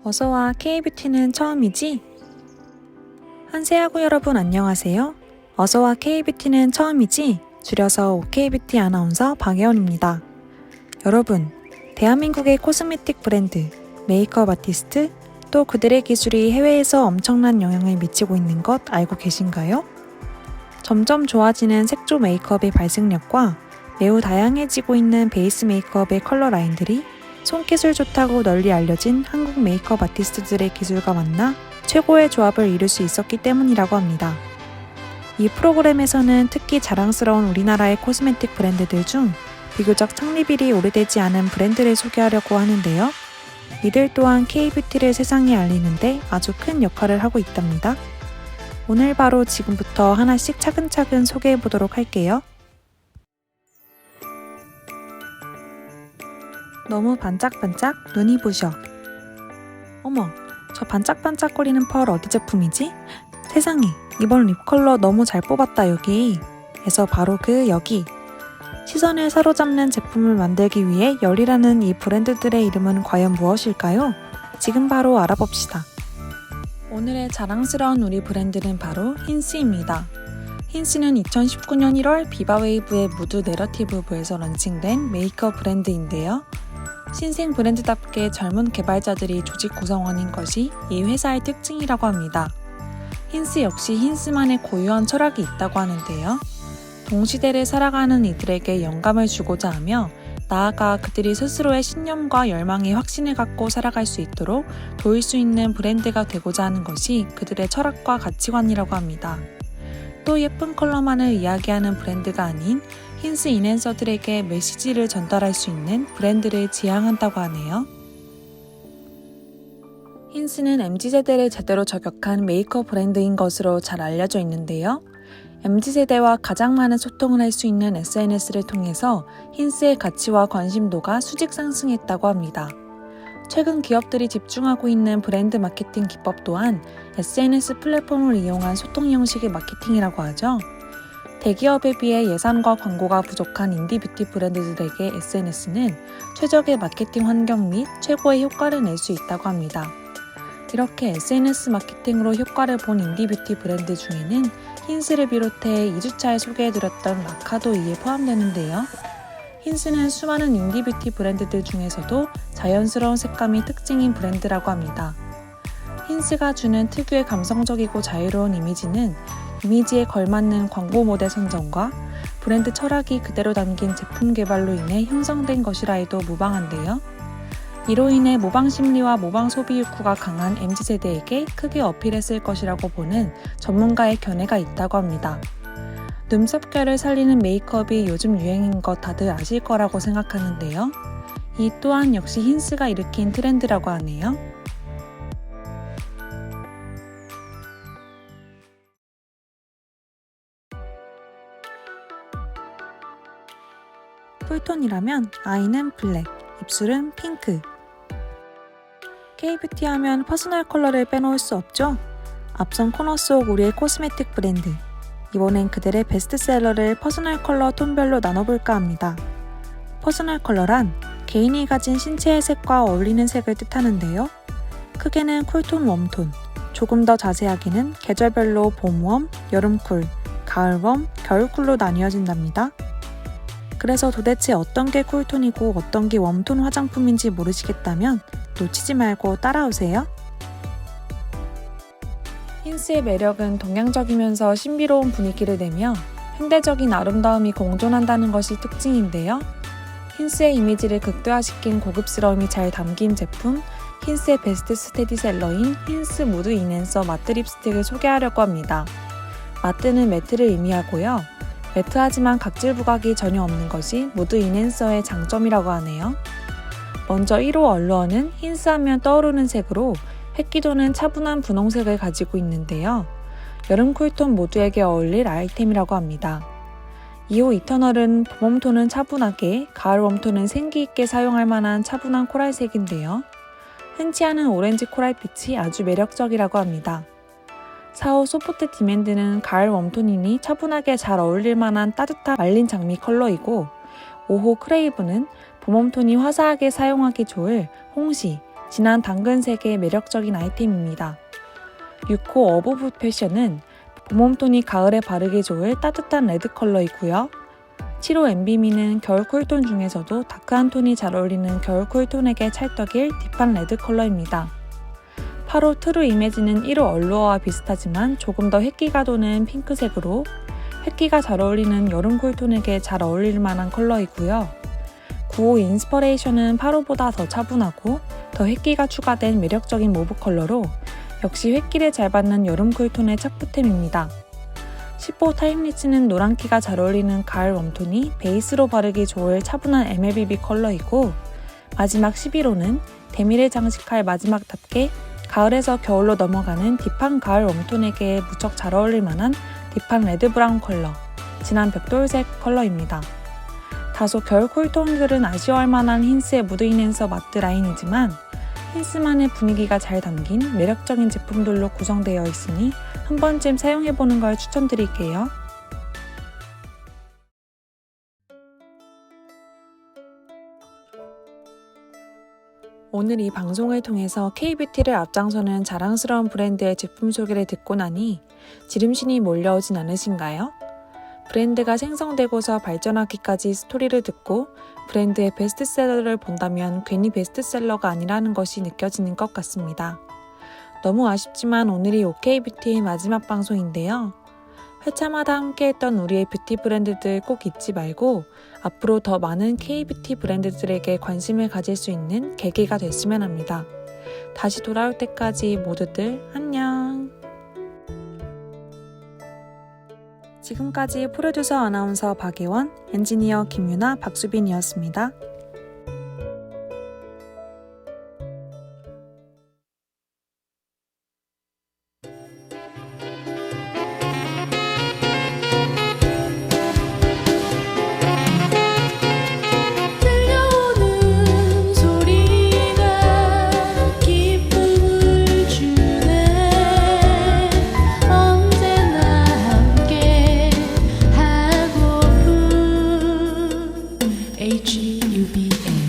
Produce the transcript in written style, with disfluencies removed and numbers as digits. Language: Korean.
어서와 K뷰티는 처음이지? 한세하고 여러분 안녕하세요. 어서와 K뷰티는 처음이지? 줄여서 OK뷰티 아나운서 박예원입니다. 여러분, 대한민국의 코스메틱 브랜드, 메이크업 아티스트, 또 그들의 기술이 해외에서 엄청난 영향을 미치고 있는 것 알고 계신가요? 점점 좋아지는 색조 메이크업의 발색력과 매우 다양해지고 있는 베이스 메이크업의 컬러 라인들이 손기술 좋다고 널리 알려진 한국 메이크업 아티스트들의 기술과 만나 최고의 조합을 이룰 수 있었기 때문이라고 합니다. 이 프로그램에서는 특히 자랑스러운 우리나라의 코스메틱 브랜드들 중 비교적 창립일이 오래되지 않은 브랜드를 소개하려고 하는데요. 이들 또한 K뷰티를 세상에 알리는데 아주 큰 역할을 하고 있답니다. 오늘 바로 지금부터 하나씩 차근차근 소개해 보도록 할게요. 너무 반짝반짝 눈이 부셔. 어머, 저 반짝반짝거리는 펄 어디 제품이지? 세상에, 이번 립 컬러 너무 잘 뽑았다 여기. 에서 바로 그 여기. 시선을 사로잡는 제품을 만들기 위해 열일하는 이 브랜드들의 이름은 과연 무엇일까요? 지금 바로 알아봅시다. 오늘의 자랑스러운 우리 브랜드는 바로 힌스입니다. 힌스는 2019년 1월 비바웨이브의 무드 내러티브부에서 런칭된 메이크업 브랜드인데요. 신생 브랜드답게 젊은 개발자들이 조직 구성원인 것이 이 회사의 특징이라고 합니다. 힌스 역시 힌스만의 고유한 철학이 있다고 하는데요. 동시대를 살아가는 이들에게 영감을 주고자 하며 나아가 그들이 스스로의 신념과 열망에 확신을 갖고 살아갈 수 있도록 도울 수 있는 브랜드가 되고자 하는 것이 그들의 철학과 가치관이라고 합니다. 또 예쁜 컬러만을 이야기하는 브랜드가 아닌 힌스 인앤서들에게 메시지를 전달할 수 있는 브랜드를 지향한다고 하네요. 힌스는 MZ세대를 제대로 저격한 메이크업 브랜드인 것으로 잘 알려져 있는데요. MZ세대와 가장 많은 소통을 할 수 있는 SNS를 통해서 힌스의 가치와 관심도가 수직 상승했다고 합니다. 최근 기업들이 집중하고 있는 브랜드 마케팅 기법 또한 SNS 플랫폼을 이용한 소통 형식의 마케팅이라고 하죠. 대기업에 비해 예산과 광고가 부족한 인디 뷰티 브랜드들에게 SNS는 최적의 마케팅 환경 및 최고의 효과를 낼 수 있다고 합니다. 이렇게 SNS 마케팅으로 효과를 본 인디 뷰티 브랜드 중에는 힌스를 비롯해 2주차에 소개해드렸던 라카도 이에 포함되는데요. 힌스는 수많은 인디 뷰티 브랜드들 중에서도 자연스러운 색감이 특징인 브랜드라고 합니다. 힌스가 주는 특유의 감성적이고 자유로운 이미지는 이미지에 걸맞는 광고 모델 선정과 브랜드 철학이 그대로 담긴 제품 개발로 인해 형성된 것이라 해도 무방한데요. 이로 인해 모방 심리와 모방 소비 욕구가 강한 MZ세대에게 크게 어필했을 것이라고 보는 전문가의 견해가 있다고 합니다. 눈썹결을 살리는 메이크업이 요즘 유행인 것 다들 아실 거라고 생각하는데요. 이 또한 역시 힌스가 일으킨 트렌드라고 하네요. 쿨톤이라면 아이는 블랙, 입술은 핑크. K뷰티 하면 퍼스널 컬러를 빼놓을 수 없죠? 앞선 코너 속 우리의 코스메틱 브랜드. 이번엔 그들의 베스트셀러를 퍼스널 컬러 톤별로 나눠볼까 합니다. 퍼스널 컬러란 개인이 가진 신체의 색과 어울리는 색을 뜻하는데요. 크게는 쿨톤, 웜톤, 조금 더 자세하게는 계절별로 봄웜, 여름쿨, 가을웜, 겨울쿨로 나뉘어진답니다. 그래서 도대체 어떤 게 쿨톤이고 어떤 게 웜톤 화장품인지 모르시겠다면 놓치지 말고 따라오세요. 힌스의 매력은 동양적이면서 신비로운 분위기를 내며 현대적인 아름다움이 공존한다는 것이 특징인데요. 힌스의 이미지를 극대화시킨 고급스러움이 잘 담긴 제품, 힌스의 베스트 스테디셀러인 힌스 무드 인앤서 마트 립스틱을 소개하려고 합니다. 마트는 매트를 의미하고요. 매트하지만 각질 부각이 전혀 없는 것이 무드 인앤서의 장점이라고 하네요. 먼저 1호 얼루어는 힌스 하면 떠오르는 색으로 획기도는 차분한 분홍색을 가지고 있는데요. 여름 쿨톤 모두에게 어울릴 아이템이라고 합니다. 2호 이터널은 봄웜톤은 차분하게, 가을 웜톤은 생기있게 사용할 만한 차분한 코랄색인데요. 흔치 않은 오렌지 코랄빛이 아주 매력적이라고 합니다. 4호 소프트 디맨드는 가을 웜톤이니 차분하게 잘 어울릴 만한 따뜻한 말린 장미 컬러이고 5호 크레이브는 봄웜톤이 화사하게 사용하기 좋을 홍시, 진한 당근색의 매력적인 아이템입니다. 6호 어부브 패션은 봄웜톤이 가을에 바르기 좋을 따뜻한 레드 컬러이고요. 7호 엠비미는 겨울 쿨톤 중에서도 다크한 톤이 잘 어울리는 겨울 쿨톤에게 찰떡일 딥한 레드 컬러입니다. 8호 트루 이미지는 1호 얼루어와 비슷하지만 조금 더 획기가 도는 핑크색으로 획기가 잘 어울리는 여름 쿨톤에게 잘 어울릴 만한 컬러이고요. 9호 인스퍼레이션은 8호보다 더 차분하고 더 획기가 추가된 매력적인 모브 컬러로 역시 획기를 잘 받는 여름 쿨톤의 착붙템입니다. 10호 타임리츠는 노란기가 잘 어울리는 가을 웜톤이 베이스로 바르기 좋을 차분한 MLBB 컬러이고 마지막 11호는 데미를 장식할 마지막답게 가을에서 겨울로 넘어가는 딥한 가을 웜톤에게 무척 잘 어울릴 만한 딥한 레드 브라운 컬러, 진한 벽돌색 컬러입니다. 다소 겨울 쿨톤들은 아쉬워할 만한 힌스의 무드 인핸서 마트 라인이지만 힌스만의 분위기가 잘 담긴 매력적인 제품들로 구성되어 있으니 한 번쯤 사용해보는 걸 추천드릴게요. 오늘 이 방송을 통해서 K뷰티를 앞장서는 자랑스러운 브랜드의 제품 소개를 듣고 나니 지름신이 몰려오진 않으신가요? 브랜드가 생성되고서 발전하기까지 스토리를 듣고 브랜드의 베스트셀러를 본다면 괜히 베스트셀러가 아니라는 것이 느껴지는 것 같습니다. 너무 아쉽지만 오늘이 OK뷰티의 마지막 방송인데요. 회차마다 함께했던 우리의 뷰티 브랜드들 꼭 잊지 말고 앞으로 더 많은 K뷰티 브랜드들에게 관심을 가질 수 있는 계기가 됐으면 합니다. 다시 돌아올 때까지 모두들 안녕! 지금까지 프로듀서 아나운서 박예원, 엔지니어 김유나, 박수빈이었습니다. HUBA